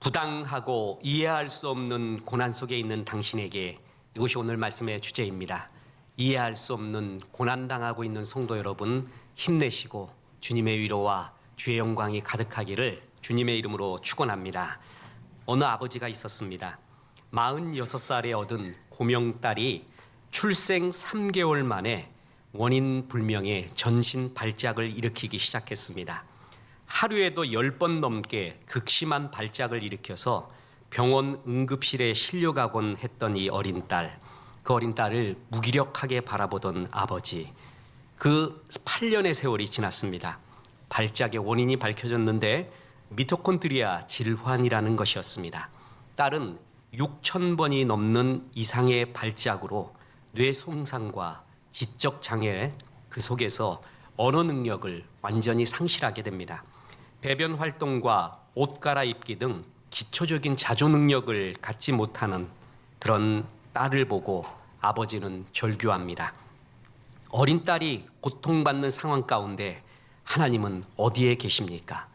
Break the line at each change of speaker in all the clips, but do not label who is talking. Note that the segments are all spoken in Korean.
부당하고 이해할 수 없는 고난 속에 있는 당신에게 이것이 오늘 말씀의 주제입니다. 이해할 수 없는 고난당하고 있는 성도 여러분, 힘내시고 주님의 위로와 주의 영광이 가득하기를 주님의 이름으로 축원합니다. 어느 아버지가 있었습니다. 46살에 얻은 고명딸이 출생 3개월 만에 원인 불명의 전신 발작을 일으키기 시작했습니다. 하루에도 10번 넘게 극심한 발작을 일으켜서 병원 응급실에 실려가곤 했던 이 어린 딸, 그 어린 딸을 무기력하게 바라보던 아버지. 그 8년의 세월이 지났습니다. 발작의 원인이 밝혀졌는데 미토콘드리아 질환이라는 것이었습니다. 딸은 6,000번이 넘는 이상의 발작으로 뇌 손상과 지적 장애, 그 속에서 언어 능력을 완전히 상실하게 됩니다. 배변 활동과 옷 갈아입기 등 기초적인 자조 능력을 갖지 못하는 그런 딸을 보고 아버지는 절규합니다. 어린 딸이 고통받는 상황 가운데 하나님은 어디에 계십니까?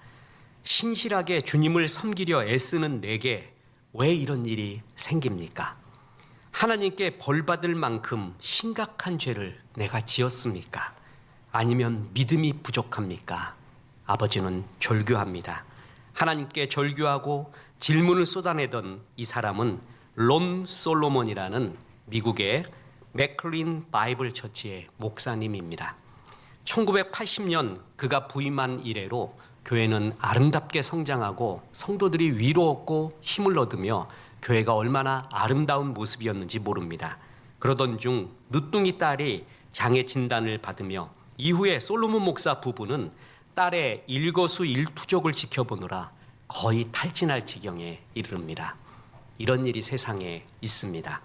신실하게 주님을 섬기려 애쓰는 내게 왜 이런 일이 생깁니까? 하나님께 벌받을 만큼 심각한 죄를 내가 지었습니까? 아니면 믿음이 부족합니까? 아버지는 절규합니다. 하나님께 절규하고 질문을 쏟아내던 이 사람은 론 솔로몬이라는 미국의 맥클린 바이블 처치의 목사님입니다. 1980년 그가 부임한 이래로 교회는 아름답게 성장하고 성도들이 위로 얻고 힘을 얻으며 교회가 얼마나 아름다운 모습이었는지 모릅니다. 그러던 중 늦둥이 딸이 장애 진단을 받으며 이후에 솔로몬 목사 부부는 딸의 일거수일투족을 지켜보느라 거의 탈진할 지경에 이릅니다. 이런 일이 세상에 있습니다.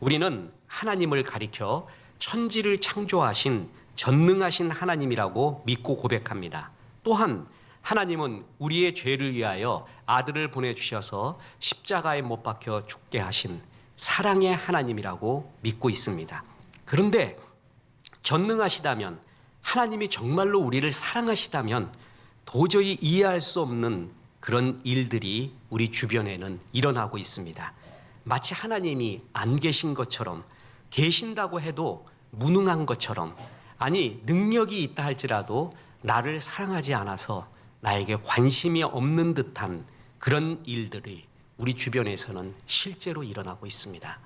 우리는 하나님을 가리켜 천지를 창조하신 전능하신 하나님이라고 믿고 고백합니다. 또한 하나님은 우리의 죄를 위하여 아들을 보내주셔서 십자가에 못 박혀 죽게 하신 사랑의 하나님이라고 믿고 있습니다. 그런데 전능하시다면, 하나님이 정말로 우리를 사랑하시다면 도저히 이해할 수 없는 그런 일들이 우리 주변에는 일어나고 있습니다. 마치 하나님이 안 계신 것처럼, 계신다고 해도 무능한 것처럼, 아니 능력이 있다 할지라도 나를 사랑하지 않아서 나에게 관심이 없는 듯한 그런 일들이 우리 주변에서는 실제로 일어나고 있습니다.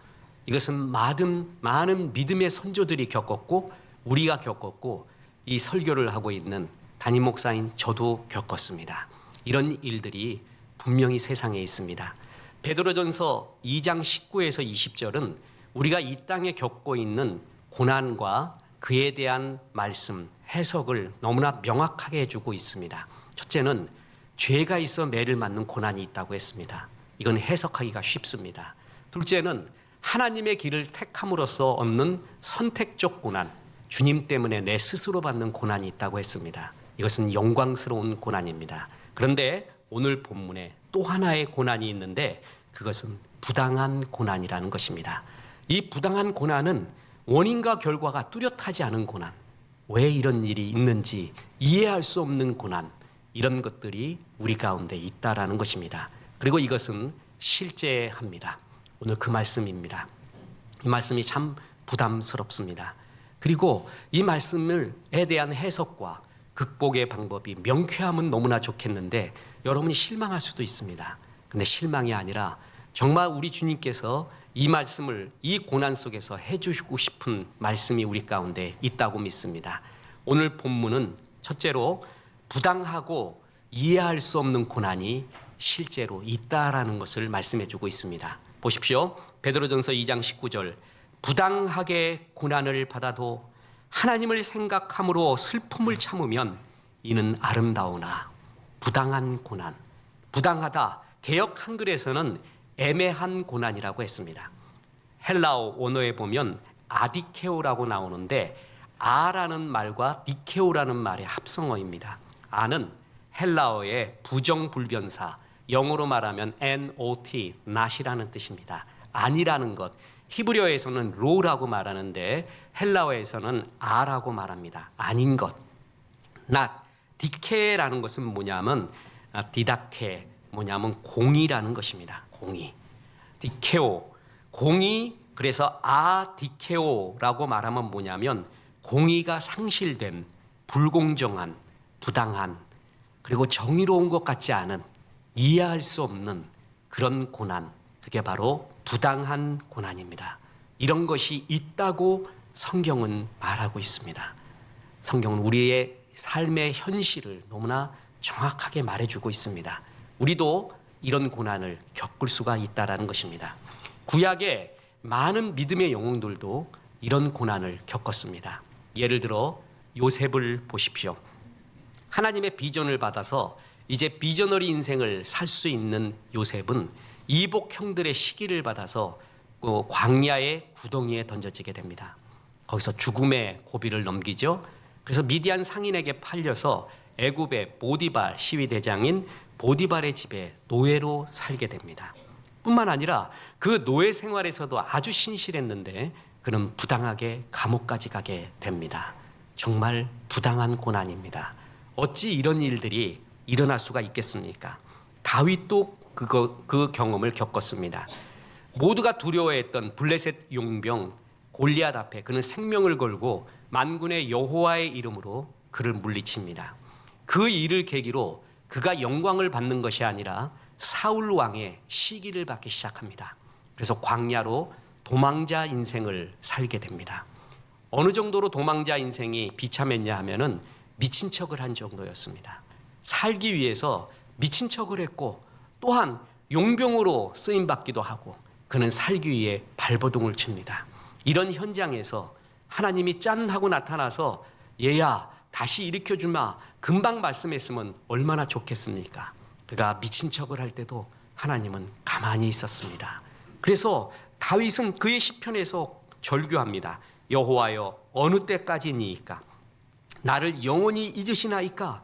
이것은 많은 믿음의 선조들이 겪었고 우리가 겪었고 이 설교를 하고 있는 담임 목사인 저도 겪었습니다. 이런 일들이 분명히 세상에 있습니다. 베드로전서 2장 19에서 20절은 우리가 이 땅에 겪고 있는 고난과 그에 대한 말씀, 해석을 너무나 명확하게 해주고 있습니다. 첫째는 죄가 있어 매를 맞는 고난이 있다고 했습니다. 이건 해석하기가 쉽습니다. 둘째는 하나님의 길을 택함으로써 얻는 선택적 고난, 주님 때문에 내 스스로 받는 고난이 있다고 했습니다. 이것은 영광스러운 고난입니다. 그런데 오늘 본문에 또 하나의 고난이 있는데 그것은 부당한 고난이라는 것입니다. 이 부당한 고난은 원인과 결과가 뚜렷하지 않은 고난, 왜 이런 일이 있는지 이해할 수 없는 고난, 이런 것들이 우리 가운데 있다라는 것입니다. 그리고 이것은 실제합니다. 오늘 그 말씀입니다. 이 말씀이 참 부담스럽습니다. 그리고 이 말씀에 대한 해석과 극복의 방법이 명쾌하면 너무나 좋겠는데 여러분이 실망할 수도 있습니다. 근데 실망이 아니라 정말 우리 주님께서 이 말씀을 이 고난 속에서 해주시고 싶은 말씀이 우리 가운데 있다고 믿습니다. 오늘 본문은 첫째로 부당하고 이해할 수 없는 고난이 실제로 있다라는 것을 말씀해주고 있습니다. 보십시오. 베드로전서 2장 19절, 부당하게 고난을 받아도 하나님을 생각함으로 슬픔을 참으면 이는 아름다우나. 부당한 고난, 부당하다. 개역 한글에서는 애매한 고난이라고 했습니다. 헬라어 원어에 보면 아디케오라고 나오는데 아라는 말과 디케오라는 말의 합성어입니다. 아는 헬라어의 부정불변사, 영어로 말하면 not, not이라는 뜻입니다. 아니라는 것, 히브리어에서는 로라고 말하는데 헬라어에서는 아라고 말합니다. 아닌 것. not, 디케라는 것은 뭐냐면 디다케, 뭐냐면 공의라는 것입니다. 공의. 디케오. 공의, 그래서 디케오라고 말하면 뭐냐면 공의가 상실된, 불공정한, 부당한, 그리고 정의로운 것 같지 않은, 이해할 수 없는 그런 고난, 그게 바로 부당한 고난입니다. 이런 것이 있다고 성경은 말하고 있습니다. 성경은 우리의 삶의 현실을 너무나 정확하게 말해주고 있습니다. 우리도 이런 고난을 겪을 수가 있다는 것입니다. 구약의 많은 믿음의 영웅들도 이런 고난을 겪었습니다. 예를 들어 요셉을 보십시오. 하나님의 비전을 받아서 이제 비저너리 인생을 살 수 있는 요셉은 이복 형들의 시기를 받아서 광야의 구덩이에 던져지게 됩니다. 거기서 죽음의 고비를 넘기죠. 그래서 미디안 상인에게 팔려서 애굽의 보디발 시위대장인 보디발의 집에 노예로 살게 됩니다. 뿐만 아니라 그 노예 생활에서도 아주 신실했는데 그는 부당하게 감옥까지 가게 됩니다. 정말 부당한 고난입니다. 어찌 이런 일들이 일어날 수가 있겠습니까? 다윗도 그 경험을 겪었습니다. 모두가 두려워했던 블레셋 용병 골리앗 앞에 그는 생명을 걸고 만군의 여호와의 이름으로 그를 물리칩니다. 그 일을 계기로 그가 영광을 받는 것이 아니라 사울 왕의 시기를 받기 시작합니다. 그래서 광야로 도망자 인생을 살게 됩니다. 어느 정도로 도망자 인생이 비참했냐 하면은 미친 척을 한 정도였습니다. 살기 위해서 미친 척을 했고 또한 용병으로 쓰임받기도 하고 그는 살기 위해 발버둥을 칩니다. 이런 현장에서 하나님이 짠 하고 나타나서 얘야 다시 일으켜주마 금방 말씀했으면 얼마나 좋겠습니까? 그가 미친 척을 할 때도 하나님은 가만히 있었습니다. 그래서 다윗은 그의 시편에서 절규합니다. 여호와여 어느 때까지니이까 나를 영원히 잊으시나이까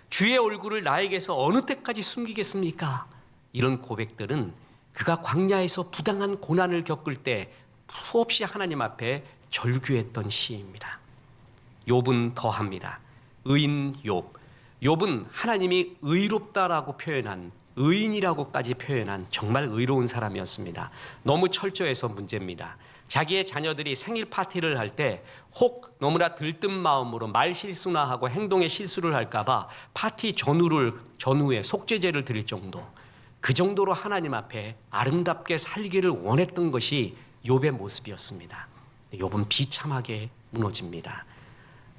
주의 얼굴을 나에게서 어느 때까지 숨기겠습니까? 이런 고백들은 그가 광야에서 부당한 고난을 겪을 때 수없이 하나님 앞에 절규했던 시입니다. 욥은 더합니다. 의인 욥. 욥은 하나님이 의롭다라고 표현한, 의인이라고까지 표현한 정말 의로운 사람이었습니다. 너무 철저해서 문제입니다. 자기의 자녀들이 생일 파티를 할 때 혹 너무나 들뜬 마음으로 말 실수나 하고 행동에 실수를 할까봐 파티 전후에 속죄제를 드릴 정도, 그 정도로 하나님 앞에 아름답게 살기를 원했던 것이 욥의 모습이었습니다. 욥은 비참하게 무너집니다.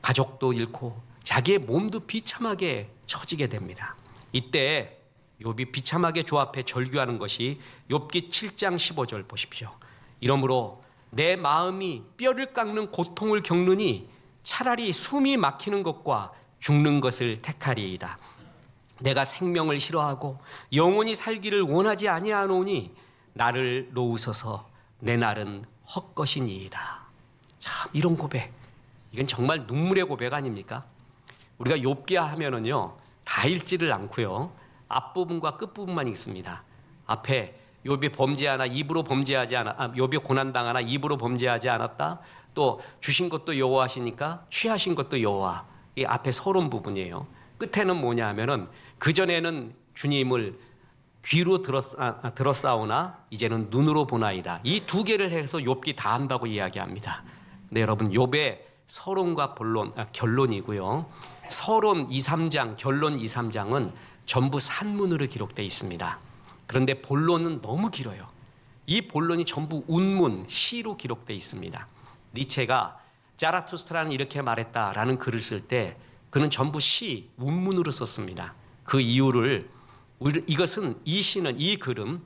가족도 잃고 자기의 몸도 비참하게 처지게 됩니다. 이때 욥이 비참하게 주 앞에 절규하는 것이 욥기 7장 15절 보십시오. 이러므로 내 마음이 뼈를 깎는 고통을 겪느니 차라리 숨이 막히는 것과 죽는 것을 택하리이다. 내가 생명을 싫어하고 영원히 살기를 원하지 아니하노니 나를 놓으소서 내 날은 헛것이니이다. 참 이런 고백, 이건 정말 눈물의 고백 아닙니까? 우리가 욥기 하면은요 다 읽지를 않고요 앞부분과 끝부분만 읽습니다. 앞에 욥이 범죄하나 입으로 범죄하지 않아, 욥이 고난당하나 입으로 범죄하지 않았다. 또 주신 것도 여호와시니까 취하신 것도 여호와. 이 앞에 서론 부분이에요. 끝에는 뭐냐 하면은 그 전에는 주님을 귀로 들었사오나 이제는 눈으로 보나이다. 이 두 개를 해서 욥기 다 한다고 이야기합니다. 네, 여러분 욥의 서론과 결론이고요. 서론 2, 3장, 결론 2, 3장은 전부 산문으로 기록되어 있습니다. 그런데 본론은 너무 길어요. 이 본론이 전부 운문, 시로 기록되어 있습니다. 니체가 자라투스트라는 이렇게 말했다라는 글을 쓸 때 그는 전부 시, 운문으로 썼습니다. 그 이유를 이 시는, 이 글은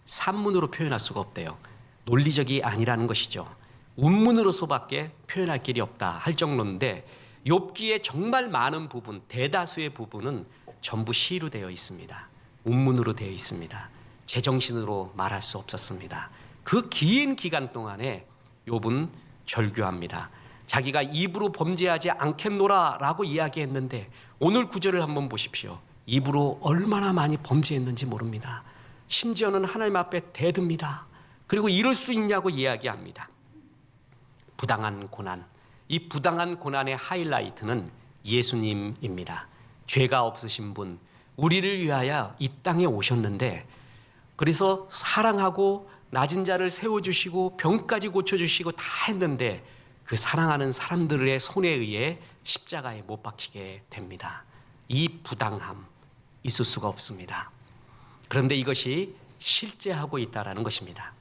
산문으로 표현할 수가 없대요. 논리적이 아니라는 것이죠. 운문으로서밖에 표현할 길이 없다 할 정도인데 욥기의 정말 많은 부분, 대다수의 부분은 전부 시로 되어 있습니다. 운문으로 되어 있습니다. 제정신으로 말할 수 없었습니다. 그 긴 기간 동안에 욥은 절규합니다. 자기가 입으로 범죄하지 않겠노라라고 이야기했는데 오늘 구절을 한번 보십시오. 입으로 얼마나 많이 범죄했는지 모릅니다. 심지어는 하나님 앞에 대듭니다. 그리고 이럴 수 있냐고 이야기합니다. 부당한 고난, 이 부당한 고난의 하이라이트는 예수님입니다. 죄가 없으신 분, 우리를 위하여 이 땅에 오셨는데, 그래서 사랑하고 낮은 자를 세워주시고 병까지 고쳐주시고 다 했는데 그 사랑하는 사람들의 손에 의해 십자가에 못 박히게 됩니다. 이 부당함 있을 수가 없습니다. 그런데 이것이 실제하고 있다는 것입니다.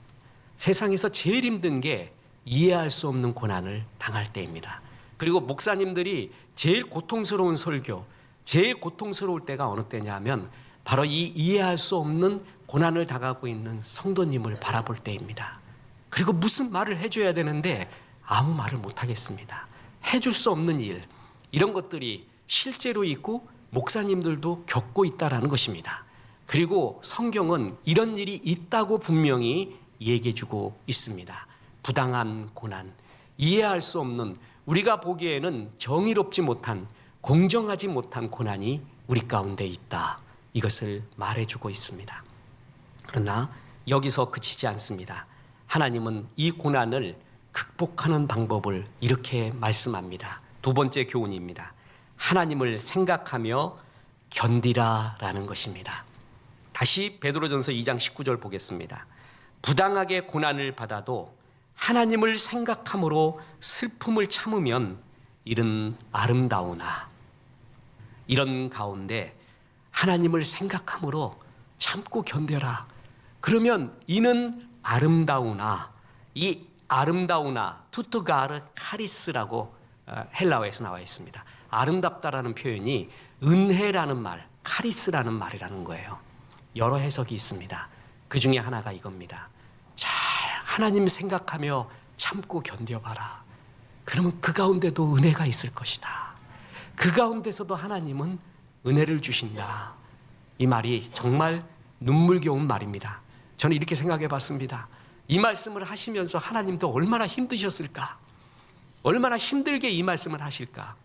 세상에서 제일 힘든 게 이해할 수 없는 고난을 당할 때입니다. 그리고 목사님들이 제일 고통스러운 설교, 제일 고통스러울 때가 어느 때냐면 바로 이 이해할 수 없는 고난을 당하고 있는 성도님을 바라볼 때입니다. 그리고 무슨 말을 해줘야 되는데 아무 말을 못하겠습니다. 해줄 수 없는 일, 이런 것들이 실제로 있고 목사님들도 겪고 있다는 것입니다. 그리고 성경은 이런 일이 있다고 분명히 얘기해주고 있습니다. 부당한 고난, 이해할 수 없는, 우리가 보기에는 정의롭지 못한, 공정하지 못한 고난이 우리 가운데 있다, 이것을 말해주고 있습니다. 그러나 여기서 그치지 않습니다. 하나님은 이 고난을 극복하는 방법을 이렇게 말씀합니다. 두 번째 교훈입니다. 하나님을 생각하며 견디라라는 것입니다. 다시 베드로전서 2장 19절 보겠습니다. 부당하게 고난을 받아도 하나님을 생각함으로 슬픔을 참으면 이는 아름다우나. 이런 가운데 하나님을 생각함으로 참고 견뎌라. 그러면 이는 아름다우나. 이 아름다우나 투트가르 카리스라고 헬라어에서 나와 있습니다. 아름답다라는 표현이 은혜라는 말, 카리스라는 말이라는 거예요. 여러 해석이 있습니다. 그 중에 하나가 이겁니다. 잘 하나님 생각하며 참고 견뎌봐라. 그러면 그 가운데도 은혜가 있을 것이다. 그 가운데서도 하나님은 은혜를 주신다. 이 말이 정말 눈물겨운 말입니다. 저는 이렇게 생각해 봤습니다. 이 말씀을 하시면서 하나님도 얼마나 힘드셨을까? 얼마나 힘들게 이 말씀을 하실까?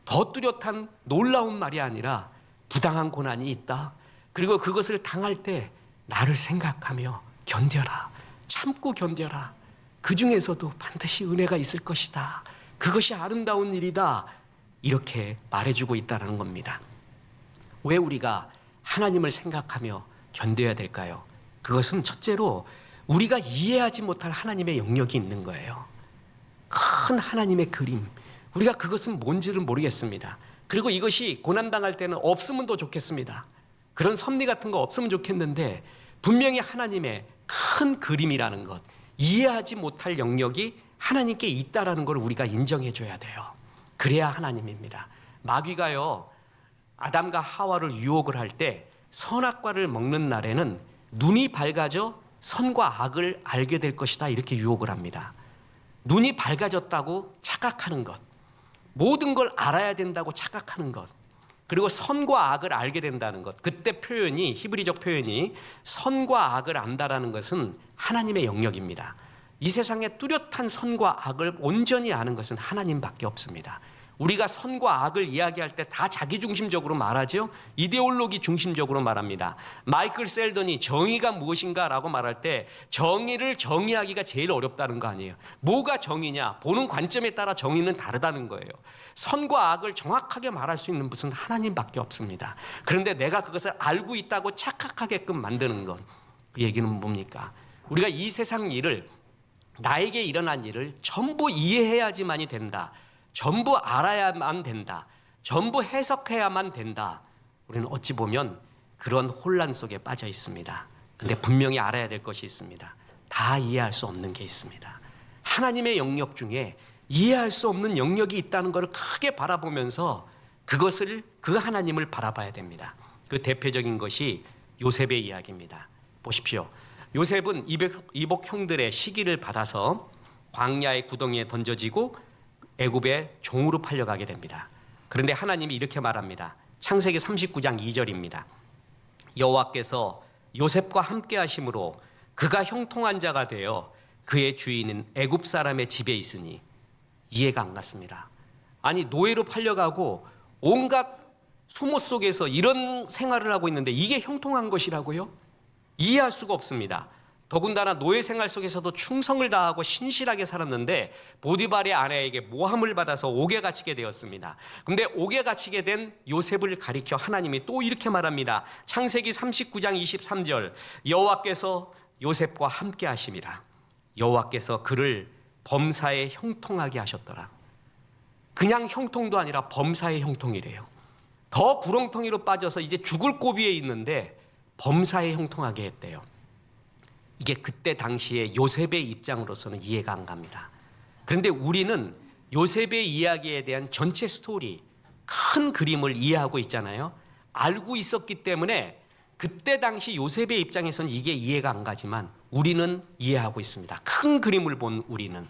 더 뚜렷한 놀라운 말이 아니라 부당한 고난이 있다. 그리고 그것을 당할 때 나를 생각하며 견뎌라. 참고 견뎌라. 그 중에서도 반드시 은혜가 있을 것이다. 그것이 아름다운 일이다. 이렇게 말해주고 있다는 겁니다. 왜 우리가 하나님을 생각하며 견뎌야 될까요? 그것은 첫째로 우리가 이해하지 못할 하나님의 영역이 있는 거예요. 큰 하나님의 그림, 우리가 그것은 뭔지를 모르겠습니다. 그리고 이것이 고난당할 때는 없으면 더 좋겠습니다. 그런 섭리 같은 거 없으면 좋겠는데 분명히 하나님의 큰 그림이라는 것, 이해하지 못할 영역이 하나님께 있다라는 걸 우리가 인정해 줘야 돼요. 그래야 하나님입니다. 마귀가요, 아담과 하와를 유혹을 할 때 선악과를 먹는 날에는 눈이 밝아져 선과 악을 알게 될 것이다, 이렇게 유혹을 합니다. 눈이 밝아졌다고 착각하는 것, 모든 걸 알아야 된다고 착각하는 것, 그리고 선과 악을 알게 된다는 것. 그때 표현이, 히브리적 표현이 선과 악을 안다라는 것은 하나님의 영역입니다. 이 세상에 뚜렷한 선과 악을 온전히 아는 것은 하나님밖에 없습니다. 우리가 선과 악을 이야기할 때 다 자기중심적으로 말하죠. 이데올로기 중심적으로 말합니다. 마이클 셀던이 정의가 무엇인가라고 말할 때 정의를 정의하기가 제일 어렵다는 거 아니에요. 뭐가 정의냐? 보는 관점에 따라 정의는 다르다는 거예요. 선과 악을 정확하게 말할 수 있는 분은 하나님밖에 없습니다. 그런데 내가 그것을 알고 있다고 착각하게끔 만드는 것, 그 얘기는 뭡니까? 우리가 이 세상 일을, 나에게 일어난 일을 전부 이해해야지만이 된다, 전부 알아야만 된다, 전부 해석해야만 된다. 우리는 어찌 보면 그런 혼란 속에 빠져 있습니다. 근데 분명히 알아야 될 것이 있습니다. 다 이해할 수 없는 게 있습니다. 하나님의 영역 중에 이해할 수 없는 영역이 있다는 것을 크게 바라보면서 그것을, 그 하나님을 바라봐야 됩니다. 그 대표적인 것이 요셉의 이야기입니다. 보십시오. 요셉은 이복 형들의 시기를 받아서 광야의 구덩이에 던져지고 애굽의 종으로 팔려가게 됩니다. 그런데 하나님이 이렇게 말합니다. 창세기 39장 2절입니다. 여호와께서 요셉과 함께 하심으로 그가 형통한 자가 되어 그의 주인은 애굽 사람의 집에 있으니. 이해가 안 갔습니다. 아니, 노예로 팔려가고 온갖 수모 속에서 이런 생활을 하고 있는데 이게 형통한 것이라고요? 이해할 수가 없습니다. 더군다나 노예 생활 속에서도 충성을 다하고 신실하게 살았는데 보디발의 아내에게 모함을 받아서 옥에 갇히게 되었습니다. 그런데 옥에 갇히게 된 요셉을 가리켜 하나님이 또 이렇게 말합니다. 창세기 39장 23절 여호와께서 요셉과 함께 하심이라. 여호와께서 그를 범사에 형통하게 하셨더라. 그냥 형통도 아니라 범사의 형통이래요. 더 구렁텅이로 빠져서 이제 죽을 고비에 있는데 범사에 형통하게 했대요. 이게 그때 당시에 요셉의 입장으로서는 이해가 안 갑니다. 그런데 우리는 요셉의 이야기에 대한 전체 스토리, 큰 그림을 이해하고 있잖아요. 알고 있었기 때문에 그때 당시 요셉의 입장에서는 이게 이해가 안 가지만 우리는 이해하고 있습니다. 큰 그림을 본 우리는.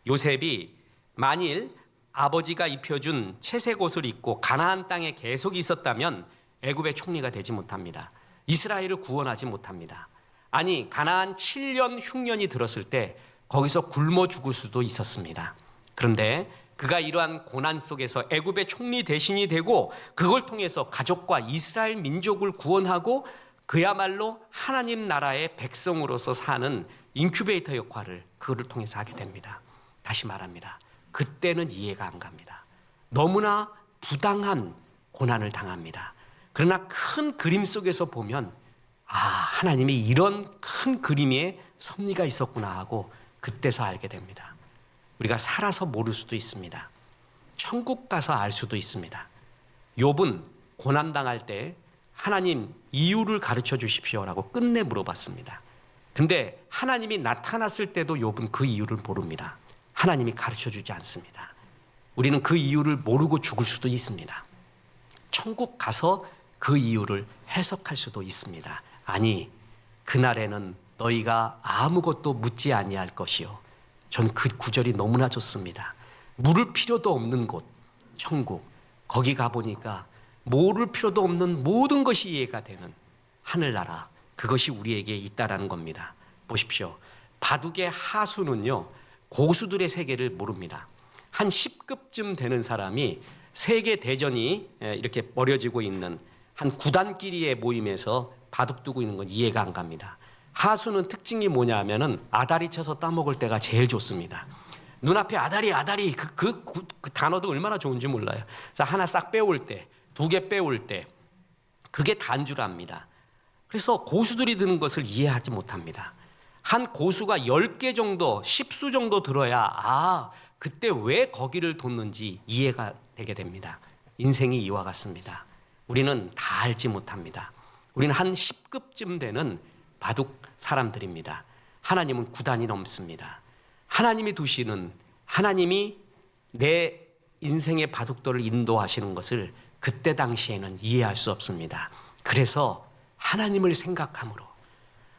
요셉이 만일 아버지가 입혀준 채색 옷을 입고 가나안 땅에 계속 있었다면 애굽의 총리가 되지 못합니다. 이스라엘을 구원하지 못합니다. 아니 가나안 7년 흉년이 들었을 때 거기서 굶어 죽을 수도 있었습니다. 그런데 그가 이러한 고난 속에서 애굽의 총리 대신이 되고 그걸 통해서 가족과 이스라엘 민족을 구원하고 그야말로 하나님 나라의 백성으로서 사는 인큐베이터 역할을 그를 통해서 하게 됩니다. 다시 말합니다. 그때는 이해가 안 갑니다. 너무나 부당한 고난을 당합니다. 그러나 큰 그림 속에서 보면 하나님이 이런 큰 그림에 섭리가 있었구나 하고 그때서 알게 됩니다. 우리가 살아서 모를 수도 있습니다. 천국 가서 알 수도 있습니다. 욥은 고난당할 때 하나님 이유를 가르쳐 주십시오라고 끝내 물어봤습니다. 근데 하나님이 나타났을 때도 욥은 그 이유를 모릅니다. 하나님이 가르쳐 주지 않습니다. 우리는 그 이유를 모르고 죽을 수도 있습니다. 천국 가서 그 이유를 해석할 수도 있습니다. 아니, 그날에는 너희가 아무것도 묻지 아니할 것이요. 전 그 구절이 너무나 좋습니다. 물을 필요도 없는 곳, 천국. 거기 가보니까 모를 필요도 없는 모든 것이 이해가 되는 하늘나라. 그것이 우리에게 있다라는 겁니다. 보십시오. 바둑의 하수는요, 고수들의 세계를 모릅니다. 한 10급쯤 되는 사람이 세계 대전이 이렇게 벌어지고 있는 한 구단끼리의 모임에서 바둑 두고 있는 건 이해가 안 갑니다. 하수는 특징이 뭐냐 하면은 아다리 쳐서 따먹을 때가 제일 좋습니다. 눈앞에 아다리 그 단어도 얼마나 좋은지 몰라요. 그래서 하나 싹 빼올 때, 2개 빼올 때 그게 단주랍니다. 그래서 고수들이 드는 것을 이해하지 못합니다. 한 고수가 10개 정도, 10수 정도 들어야 그때 왜 거기를 뒀는지 이해가 되게 됩니다. 인생이 이와 같습니다. 우리는 다 알지 못합니다. 우리는 한 10급쯤 되는 바둑 사람들입니다. 하나님은 9단이 넘습니다. 하나님이 두시는, 하나님이 내 인생의 바둑돌을 인도하시는 것을 그때 당시에는 이해할 수 없습니다. 그래서 하나님을 생각함으로,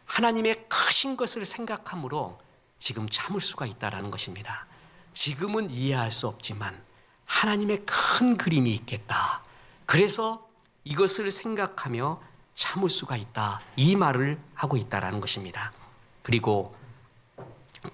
하나님의 크신 것을 생각함으로 지금 참을 수가 있다는 것입니다. 지금은 이해할 수 없지만 하나님의 큰 그림이 있겠다. 그래서 이것을 생각하며 참을 수가 있다. 이 말을 하고 있다는 것입니다. 그리고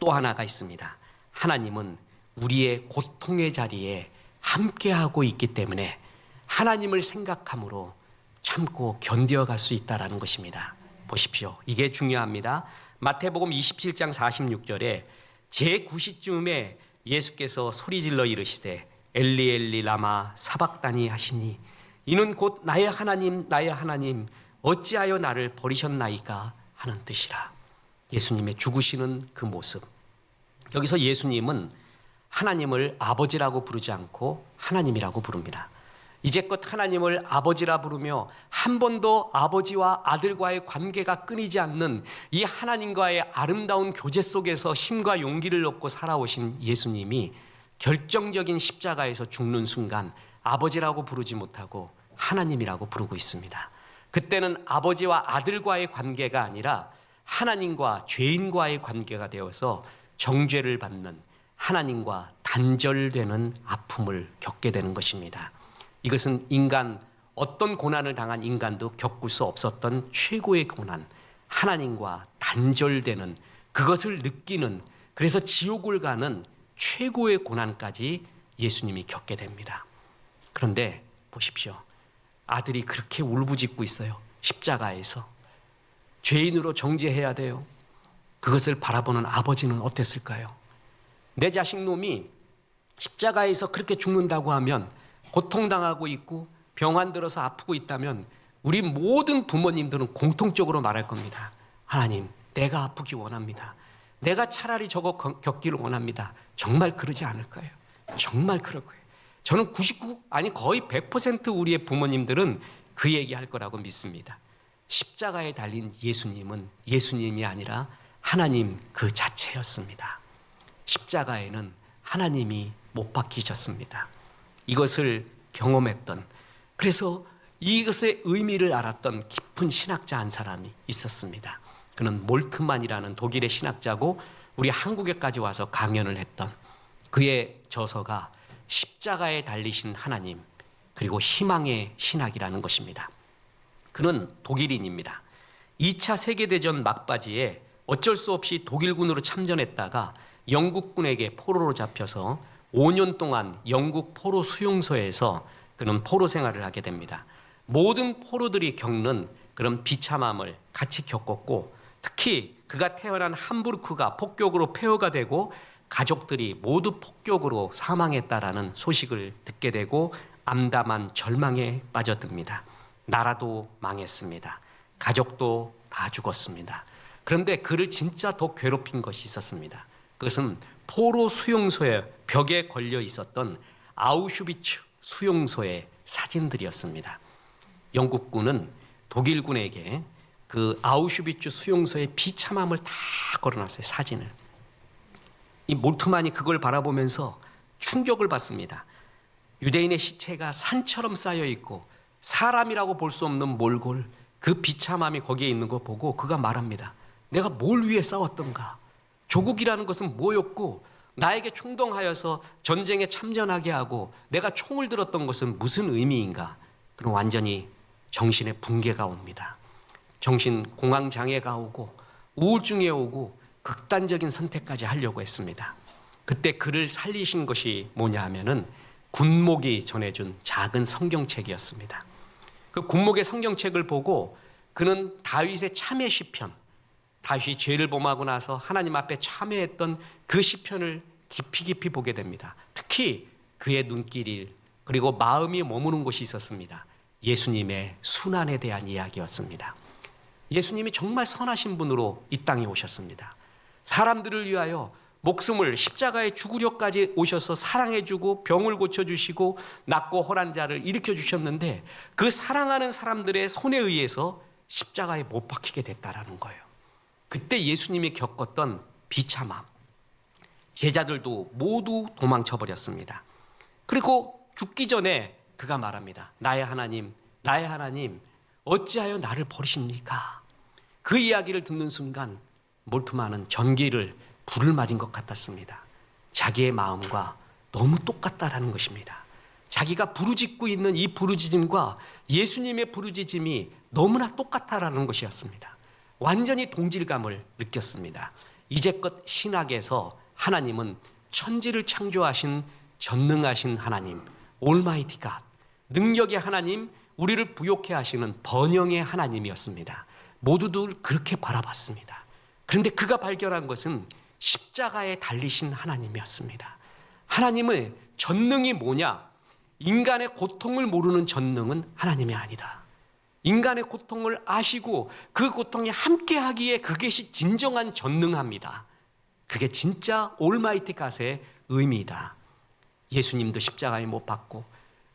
또 하나가 있습니다. 하나님은 우리의 고통의 자리에 함께하고 있기 때문에 하나님을 생각함으로 참고 견뎌갈 수 있다는 것입니다. 보십시오. 이게 중요합니다. 마태복음 27장 46절에 제9시쯤에 예수께서 소리질러 이르시되 엘리 엘리 라마 사박다니 하시니 이는 곧 나의 하나님 나의 하나님 어찌하여 나를 버리셨나이까 하는 뜻이라. 예수님의 죽으시는 그 모습. 여기서 예수님은 하나님을 아버지라고 부르지 않고 하나님이라고 부릅니다. 이제껏 하나님을 아버지라 부르며 한 번도 아버지와 아들과의 관계가 끊이지 않는 이 하나님과의 아름다운 교제 속에서 힘과 용기를 얻고 살아오신 예수님이 결정적인 십자가에서 죽는 순간 아버지라고 부르지 못하고 하나님이라고 부르고 있습니다. 그때는 아버지와 아들과의 관계가 아니라 하나님과 죄인과의 관계가 되어서 정죄를 받는, 하나님과 단절되는 아픔을 겪게 되는 것입니다. 이것은 인간, 어떤 고난을 당한 인간도 겪을 수 없었던 최고의 고난, 하나님과 단절되는, 그것을 느끼는, 그래서 지옥을 가는 최고의 고난까지 예수님이 겪게 됩니다. 그런데 보십시오. 아들이 그렇게 울부짖고 있어요. 십자가에서. 죄인으로 정죄해야 돼요. 그것을 바라보는 아버지는 어땠을까요? 내 자식 놈이 십자가에서 그렇게 죽는다고 하면, 고통당하고 있고 병환 들어서 아프고 있다면 우리 모든 부모님들은 공통적으로 말할 겁니다. 하나님, 내가 아프기 원합니다. 내가 차라리 저거 겪기를 원합니다. 정말 그러지 않을까요? 정말 그럴 거예요. 저는 99, 아니 거의 100% 우리의 부모님들은 그 얘기할 거라고 믿습니다. 십자가에 달린 예수님은 예수님이 아니라 하나님 그 자체였습니다. 십자가에는 하나님이 못 박히셨습니다. 이것을 경험했던, 그래서 이것의 의미를 알았던 깊은 신학자 한 사람이 있었습니다. 그는 몰트만이라는 독일의 신학자고 우리 한국에까지 와서 강연을 했던, 그의 저서가 십자가에 달리신 하나님 그리고 희망의 신학이라는 것입니다. 그는 독일인입니다. 2차 세계대전 막바지에 어쩔 수 없이 독일군으로 참전했다가 영국군에게 포로로 잡혀서 5년 동안 영국 포로 수용소에서 그는 포로 생활을 하게 됩니다. 모든 포로들이 겪는 그런 비참함을 같이 겪었고, 특히 그가 태어난 함부르크가 폭격으로 폐허가 되고 가족들이 모두 폭격으로 사망했다라는 소식을 듣게 되고 암담한 절망에 빠져듭니다. 나라도 망했습니다. 가족도 다 죽었습니다. 그런데 그를 진짜 더 괴롭힌 것이 있었습니다. 그것은 포로 수용소의 벽에 걸려 있었던 아우슈비츠 수용소의 사진들이었습니다. 영국군은 독일군에게 그 아우슈비츠 수용소의 비참함을 다 걸어놨어요, 사진을. 이 몰트만이 그걸 바라보면서 충격을 받습니다. 유대인의 시체가 산처럼 쌓여 있고 사람이라고 볼 수 없는 몰골, 그 비참함이 거기에 있는 거 보고 그가 말합니다. 내가 뭘 위해 싸웠던가? 조국이라는 것은 뭐였고 나에게 충동하여서 전쟁에 참전하게 하고 내가 총을 들었던 것은 무슨 의미인가? 그럼 완전히 정신의 붕괴가 옵니다. 정신 공황장애가 오고 우울증이 오고 극단적인 선택까지 하려고 했습니다. 그때 그를 살리신 것이 뭐냐 하면은 군목이 전해준 작은 성경책이었습니다. 그 군목의 성경책을 보고 그는 다윗의 참회 시편, 다윗이 죄를 범하고 나서 하나님 앞에 참회했던 그 시편을 깊이 보게 됩니다. 특히 그의 눈길이 그리고 마음이 머무는 곳이 있었습니다. 예수님의 순환에 대한 이야기였습니다. 예수님이 정말 선하신 분으로 이 땅에 오셨습니다. 사람들을 위하여 목숨을 십자가에 죽으려까지 오셔서 사랑해주고 병을 고쳐주시고 낫고 홀한 자를 일으켜주셨는데 그 사랑하는 사람들의 손에 의해서 십자가에 못 박히게 됐다라는 거예요. 그때 예수님이 겪었던 비참함, 제자들도 모두 도망쳐버렸습니다. 그리고 죽기 전에 그가 말합니다. 나의 하나님, 나의 하나님, 어찌하여 나를 버리십니까? 그 이야기를 듣는 순간 몰트만은 전기를 불을 맞은 것 같았습니다. 자기의 마음과 너무 똑같다라는 것입니다. 자기가 부르짖고 있는 이 부르짖음과 예수님의 부르짖음이 너무나 똑같다라는 것이었습니다. 완전히 동질감을 느꼈습니다. 이제껏 신학에서 하나님은 천지를 창조하신 전능하신 하나님, 올마이티 갓, 능력의 하나님, 우리를 부욕해 하시는 번영의 하나님이었습니다. 모두들 그렇게 바라봤습니다. 그런데 그가 발견한 것은 십자가에 달리신 하나님이었습니다. 하나님의 전능이 뭐냐? 인간의 고통을 모르는 전능은 하나님이 아니다. 인간의 고통을 아시고 그 고통에 함께하기에 그것이 진정한 전능합니다. 그게 진짜 올마이티 갓의 의미이다. 예수님도 십자가에 못 박고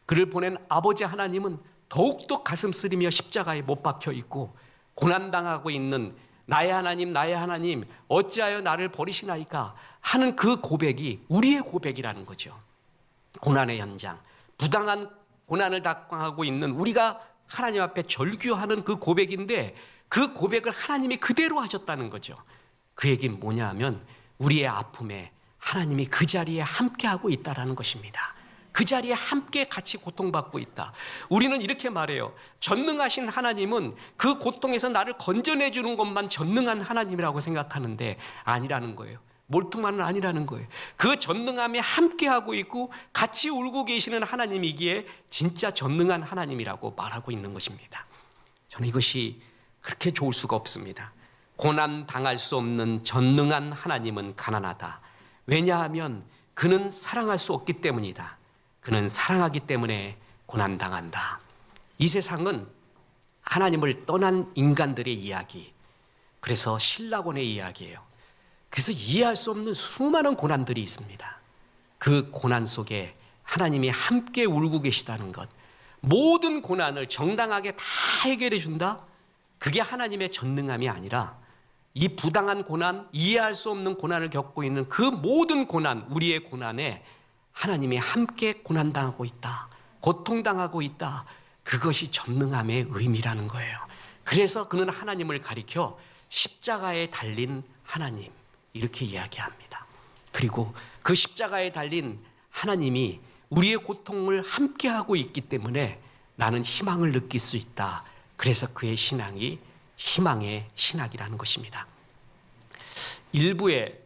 그를 보낸 아버지 하나님은 더욱더 가슴 쓰리며 십자가에 못 박혀 있고 고난당하고 있는 나의 하나님, 나의 하나님, 어찌하여 나를 버리시나이까 하는 그 고백이 우리의 고백이라는 거죠. 고난의 현장, 부당한 고난을 당하고 있는 우리가 하나님 앞에 절규하는 그 고백인데 그 고백을 하나님이 그대로 하셨다는 거죠. 그 얘기는 뭐냐 하면 우리의 아픔에 하나님이 그 자리에 함께하고 있다는 것입니다. 그 자리에 함께 같이 고통받고 있다. 우리는 이렇게 말해요. 전능하신 하나님은 그 고통에서 나를 건져내주는 것만 전능한 하나님이라고 생각하는데 아니라는 거예요. 몰퉁만은 아니라는 거예요. 그 전능함에 함께하고 있고 같이 울고 계시는 하나님이기에 진짜 전능한 하나님이라고 말하고 있는 것입니다. 저는 이것이 그렇게 좋을 수가 없습니다. 고난 당할 수 없는 전능한 하나님은 가난하다. 왜냐하면 그는 사랑할 수 없기 때문이다. 그는 사랑하기 때문에 고난 당한다. 이 세상은 하나님을 떠난 인간들의 이야기, 그래서 신라곤의 이야기예요. 그래서 이해할 수 없는 수많은 고난들이 있습니다. 그 고난 속에 하나님이 함께 울고 계시다는 것, 모든 고난을 정당하게 다 해결해 준다? 그게 하나님의 전능함이 아니라 이 부당한 고난, 이해할 수 없는 고난을 겪고 있는 그 모든 고난, 우리의 고난에 하나님이 함께 고난당하고 있다, 고통당하고 있다. 그것이 전능함의 의미라는 거예요. 그래서 그는 하나님을 가리켜 십자가에 달린 하나님, 이렇게 이야기합니다. 그리고 그 십자가에 달린 하나님이 우리의 고통을 함께하고 있기 때문에 나는 희망을 느낄 수 있다. 그래서 그의 신앙이 희망의 신학이라는 것입니다. 일부의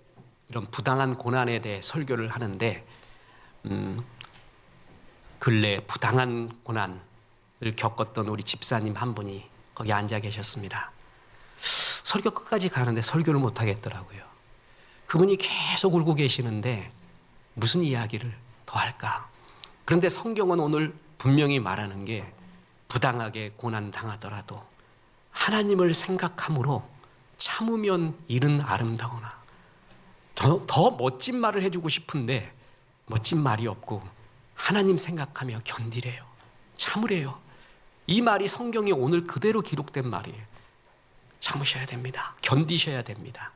이런 부당한 고난에 대해 설교를 하는데 근래 부당한 고난을 겪었던 우리 집사님 한 분이 거기 앉아 계셨습니다. 설교 끝까지 가는데 설교를 못 하겠더라고요. 그분이 계속 울고 계시는데 무슨 이야기를 더 할까? 그런데 성경은 오늘 분명히 말하는 게 부당하게 고난 당하더라도 하나님을 생각함으로 참으면 일은 아름다우나. 더 멋진 말을 해주고 싶은데 멋진 말이 없고 하나님 생각하며 견디래요. 참으래요. 이 말이 성경에 오늘 그대로 기록된 말이에요. 참으셔야 됩니다. 견디셔야 됩니다.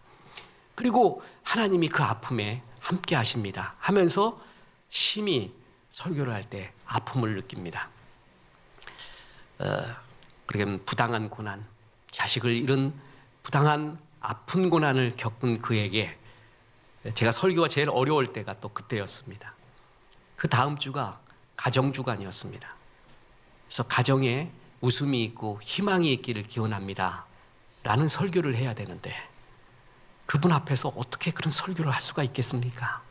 그리고 하나님이 그 아픔에 함께 하십니다 하면서 심히 설교를 할 때 아픔을 느낍니다. 그러면 부당한 고난, 자식을 잃은 부당한 아픈 고난을 겪은 그에게 제가 설교가 제일 어려울 때가 또 그때였습니다. 그 다음 주가 가정주간이었습니다. 그래서 가정에 웃음이 있고 희망이 있기를 기원합니다 라는 설교를 해야 되는데 그분 앞에서 어떻게 그런 설교를 할 수가 있겠습니까?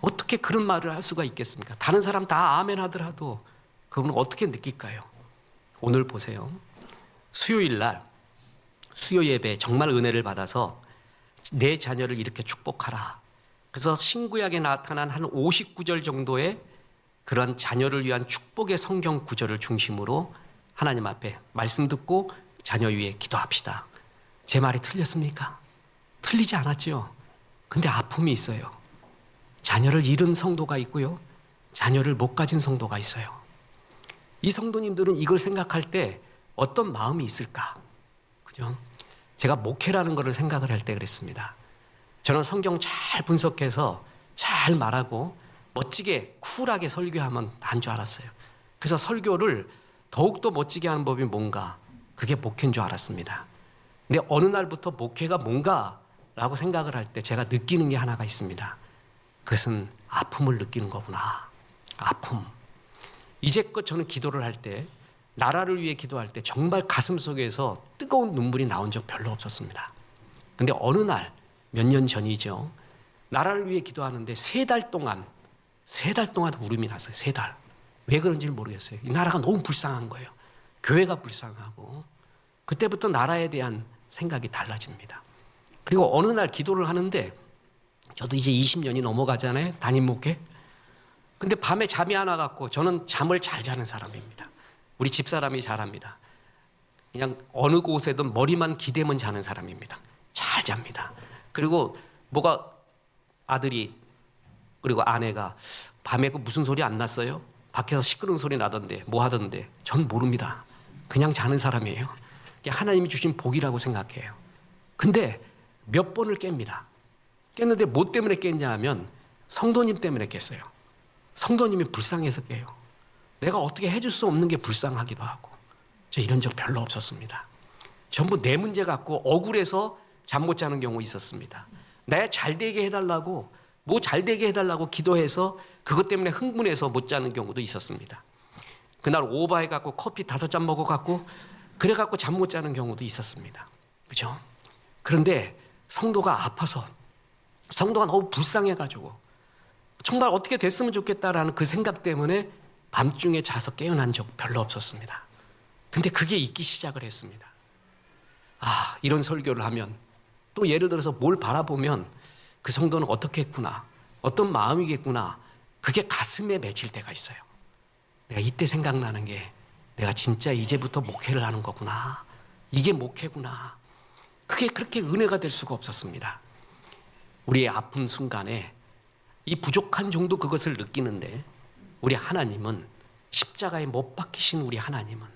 어떻게 그런 말을 할 수가 있겠습니까? 다른 사람 다 아멘 하더라도 그분은 어떻게 느낄까요? 오늘 보세요. 수요일 날 수요 예배 정말 은혜를 받아서 내 자녀를 이렇게 축복하라. 그래서 신구약에 나타난 한 59절 정도의 그런 자녀를 위한 축복의 성경 구절을 중심으로 하나님 앞에 말씀 듣고 자녀 위에 기도합시다. 제 말이 틀렸습니까? 틀리지 않았죠. 근데 아픔이 있어요. 자녀를 잃은 성도가 있고요. 자녀를 못 가진 성도가 있어요. 이 성도님들은 이걸 생각할 때 어떤 마음이 있을까? 그죠? 제가 목회라는 것을 생각을 할 때 그랬습니다. 저는 성경 잘 분석해서 잘 말하고 멋지게 쿨하게 설교하면 난 줄 알았어요. 그래서 설교를 더욱더 멋지게 하는 법이 뭔가, 그게 목회인 줄 알았습니다. 근데 어느 날부터 목회가 뭔가라고 생각을 할 때 제가 느끼는 게 하나가 있습니다. 그것은 아픔을 느끼는 거구나. 아픔. 이제껏 저는 기도를 할 때, 나라를 위해 기도할 때 정말 가슴 속에서 뜨거운 눈물이 나온 적 별로 없었습니다. 근데 어느 날, 몇 년 전이죠. 나라를 위해 기도하는데 3달 동안 울음이 났어요. 3달. 왜 그런지 모르겠어요. 이 나라가 너무 불쌍한 거예요. 교회가 불쌍하고. 그때부터 나라에 대한 생각이 달라집니다. 그리고 어느 날 기도를 하는데 저도 이제 20년이 넘어가잖아요. 담임 목회. 근데 밤에 잠이 안 와갖고 저는 잠을 잘 자는 사람입니다. 우리 집사람이 잘합니다. 그냥 어느 곳에든 머리만 기대면 자는 사람입니다. 잘 잡니다. 그리고 뭐가 아들이 그리고 아내가 밤에 그 무슨 소리 안 났어요? 밖에서 시끄러운 소리 나던데 뭐 하던데 전 모릅니다. 그냥 자는 사람이에요. 하나님이 주신 복이라고 생각해요. 근데 몇 번을 깹니다. 깼는데 뭐 때문에 깼냐 하면 성도님 때문에 깼어요. 성도님이 불쌍해서 깨요. 내가 어떻게 해줄 수 없는 게 불쌍하기도 하고. 저 이런 적 별로 없었습니다. 전부 내 문제 갖고 억울해서 잠 못 자는 경우 있었습니다. 내 잘 되게 해달라고 뭐 잘 되게 해달라고 기도해서 그것 때문에 흥분해서 못 자는 경우도 있었습니다. 그날 오버해갖고 커피 5잔 먹어갖고 그래갖고 잠 못 자는 경우도 있었습니다. 그죠? 그런데 성도가 아파서 성도가 너무 불쌍해가지고 정말 어떻게 됐으면 좋겠다라는 그 생각 때문에 밤중에 자서 깨어난 적 별로 없었습니다. 근데 그게 있기 시작을 했습니다. 이런 설교를 하면 또 예를 들어서 뭘 바라보면 그 성도는 어떻게 했구나, 어떤 마음이겠구나, 그게 가슴에 맺힐 때가 있어요. 내가 이때 생각나는 게 내가 진짜 이제부터 목회를 하는 거구나, 이게 목회구나. 그게 그렇게 은혜가 될 수가 없었습니다. 우리의 아픈 순간에 이 부족한 정도 그것을 느끼는데, 우리 하나님은, 십자가에 못 박히신 우리 하나님은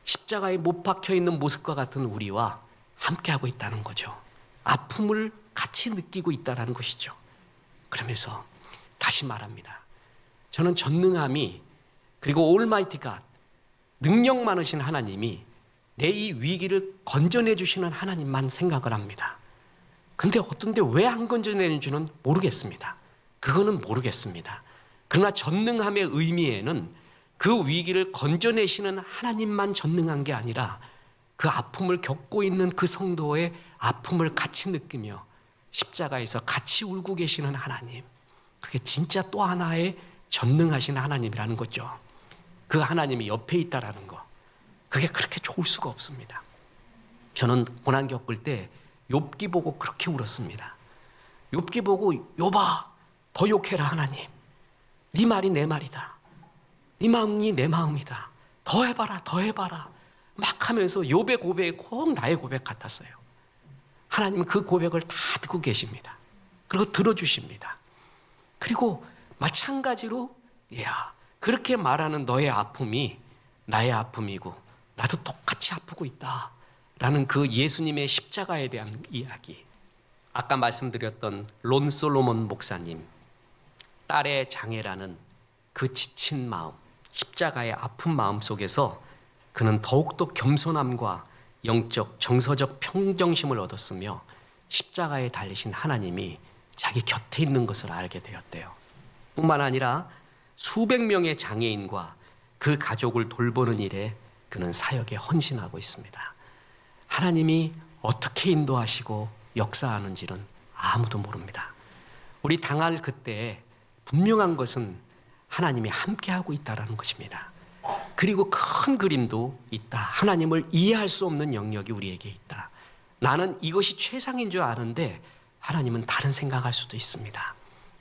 십자가에 못 박혀 있는 모습과 같은 우리와 함께하고 있다는 거죠. 아픔을 같이 느끼고 있다는 것이죠. 그러면서 다시 말합니다. 저는 전능함이, 그리고 올마이티 갓, 능력 많으신 하나님이 내 이 위기를 건져내 주시는 하나님만 생각을 합니다. 근데 어떤데 왜 안 건져내는지는 모르겠습니다. 그거는 모르겠습니다. 그러나 전능함의 의미에는 그 위기를 건져내시는 하나님만 전능한 게 아니라 그 아픔을 겪고 있는 그 성도의 아픔을 같이 느끼며 십자가에서 같이 울고 계시는 하나님, 그게 진짜 또 하나의 전능하신 하나님이라는 거죠. 그 하나님이 옆에 있다라는 거, 그게 그렇게 좋을 수가 없습니다. 저는 고난 겪을 때 욥기 보고 그렇게 울었습니다. 욥기 보고, 욥아, 더 욕해라 하나님. 네 말이 내 말이다. 네 마음이 내 마음이다. 더 해봐라, 더 해봐라. 막 하면서 욥의 고백이 꼭 나의 고백 같았어요. 하나님은 그 고백을 다 듣고 계십니다. 그리고 들어주십니다. 그리고 마찬가지로, 야, 그렇게 말하는 너의 아픔이 나의 아픔이고 나도 똑같이 아프고 있다 라는 그 예수님의 십자가에 대한 이야기. 아까 말씀드렸던 론 솔로몬 목사님, 딸의 장애라는 그 지친 마음, 십자가의 아픈 마음 속에서 그는 더욱더 겸손함과 영적, 정서적 평정심을 얻었으며 십자가에 달리신 하나님이 자기 곁에 있는 것을 알게 되었대요. 뿐만 아니라 수백 명의 장애인과 그 가족을 돌보는 일에 그는 사역에 헌신하고 있습니다. 하나님이 어떻게 인도하시고 역사하는지는 아무도 모릅니다. 우리 당할 그때에 분명한 것은 하나님이 함께하고 있다는 것입니다. 그리고 큰 그림도 있다. 하나님을 이해할 수 없는 영역이 우리에게 있다. 나는 이것이 최상인 줄 아는데 하나님은 다른 생각할 수도 있습니다.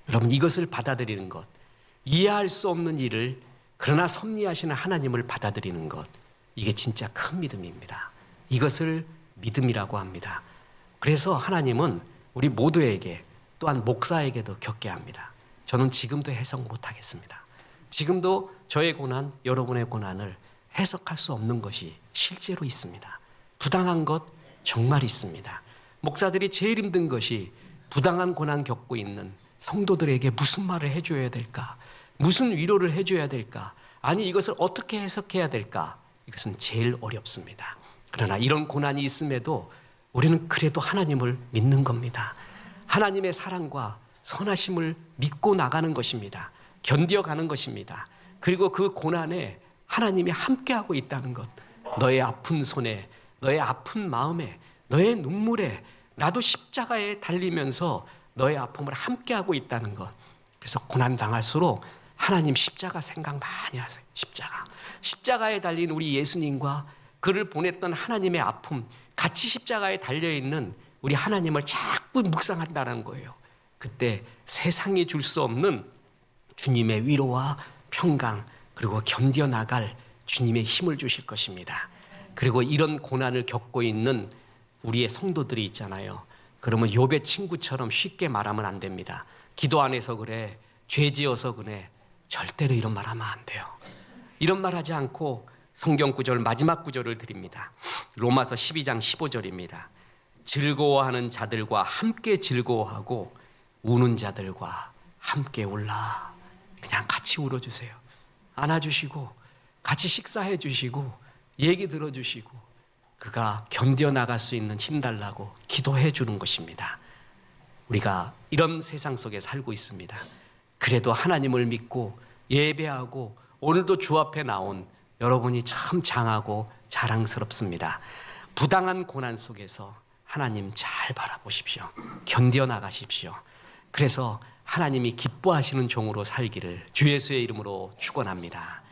여러분, 이것을 받아들이는 것, 이해할 수 없는 일을 그러나 섭리하시는 하나님을 받아들이는 것, 이게 진짜 큰 믿음입니다. 이것을 믿음이라고 합니다. 그래서 하나님은 우리 모두에게, 또한 목사에게도 겪게 합니다. 저는 지금도 해석 못하겠습니다. 지금도 저의 고난, 여러분의 고난을 해석할 수 없는 것이 실제로 있습니다. 부당한 것 정말 있습니다. 목사들이 제일 힘든 것이 부당한 고난 겪고 있는 성도들에게 무슨 말을 해줘야 될까? 무슨 위로를 해줘야 될까? 아니, 이것을 어떻게 해석해야 될까? 이것은 제일 어렵습니다. 그러나 이런 고난이 있음에도 우리는 그래도 하나님을 믿는 겁니다. 하나님의 사랑과 선하심을 믿고 나가는 것입니다. 견뎌가는 것입니다. 그리고 그 고난에 하나님이 함께하고 있다는 것, 너의 아픈 손에, 너의 아픈 마음에, 너의 눈물에 나도 십자가에 달리면서 너의 아픔을 함께하고 있다는 것. 그래서 고난 당할수록 하나님 십자가 생각 많이 하세요. 십자가에 달린 우리 예수님과 그를 보냈던 하나님의 아픔, 같이 십자가에 달려있는 우리 하나님을 자꾸 묵상한다는 거예요. 그때 세상이 줄 수 없는 주님의 위로와 평강, 그리고 견뎌나갈 주님의 힘을 주실 것입니다. 그리고 이런 고난을 겪고 있는 우리의 성도들이 있잖아요. 그러면 욥의 친구처럼 쉽게 말하면 안 됩니다. 기도 안 해서 그래, 죄 지어서 그래, 절대로 이런 말 하면 안 돼요. 이런 말 하지 않고 성경 구절, 마지막 구절을 드립니다. 로마서 12장 15절입니다. 즐거워하는 자들과 함께 즐거워하고 우는 자들과 함께 울라. 그냥 같이 울어주세요. 안아주시고 같이 식사해 주시고 얘기 들어주시고 그가 견뎌나갈 수 있는 힘 달라고 기도해 주는 것입니다. 우리가 이런 세상 속에 살고 있습니다. 그래도 하나님을 믿고 예배하고 오늘도 주 앞에 나온 여러분이 참 장하고 자랑스럽습니다. 부당한 고난 속에서 하나님 잘 바라보십시오. 견뎌나가십시오. 그래서 하나님이 기뻐하시는 종으로 살기를 주 예수의 이름으로 축원합니다.